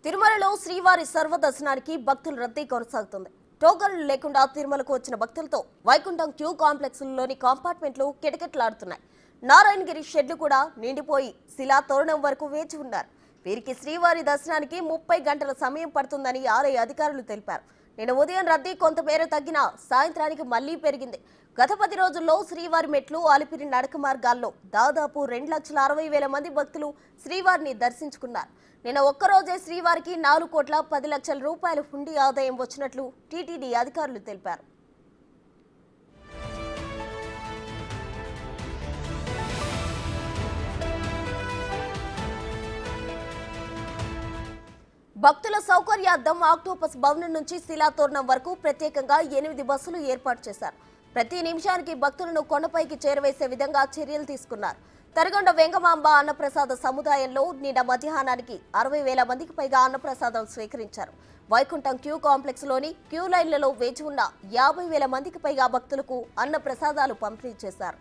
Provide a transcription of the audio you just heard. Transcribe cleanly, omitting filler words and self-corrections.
తిరుమలలో శ్రీవారి సర్వదర్శనానికి భక్తుల రద్దీ కొనసాగుతుంది. టోకన్లు లేకుండా తిరుమలకు వచ్చిన భక్తులతో వైకుంఠం క్యూ కాంప్లెక్స్లోని కంపార్ట్మెంట్లు కిటకిటలాడుతున్నాయి. నారాయణగిరి షెడ్లు కూడా నిండిపోయి శిలా తోరణం వరకు వేచి ఉన్నారు. వీరికి శ్రీవారి దర్శనానికి 30 గంటల సమయం పడుతుందని ఆలయ అధికారులు తెలిపారు. నిన్న ఉదయం రద్దీ కొంతమేర తగ్గినా సాయంత్రానికి మళ్లీ పెరిగింది. గత 10 రోజుల్లో శ్రీవారి మెట్లు, అలిపిరి నడక మార్గాల్లో దాదాపు 2,60,000 మంది భక్తులు శ్రీవారిని దర్శించుకున్నారు. నిన్న ఒక్కరోజే శ్రీవారికి 4,10,00,000 రూపాయల హుండీ ఆదాయం వచ్చినట్లు టీటీడీ అధికారులు తెలిపారు. భక్తుల సౌకర్యార్థం ఆక్టోపస్ భవనం నుంచి శిలాతోరణం వరకు ప్రత్యేకంగా 8 బస్సులు ఏర్పాటు చేశారు. ప్రతి నిమిషానికి భక్తులను కొండపైకి చేరవేసే విధంగా చర్యలు తీసుకున్నారు. తరగొండ వెంగమాంబ అన్నప్రసాద సముదాయంలో నిన్న మధ్యాహ్నానికి 60,000 మందికి పైగా అన్నప్రసాదం స్వీకరించారు. వైకుంఠం క్యూ కాంప్లెక్స్ లోని క్యూ లైన్లలో వేచి ఉన్న 50,000 మందికి పైగా భక్తులకు అన్నప్రసాదాలు పంపిణీ చేశారు.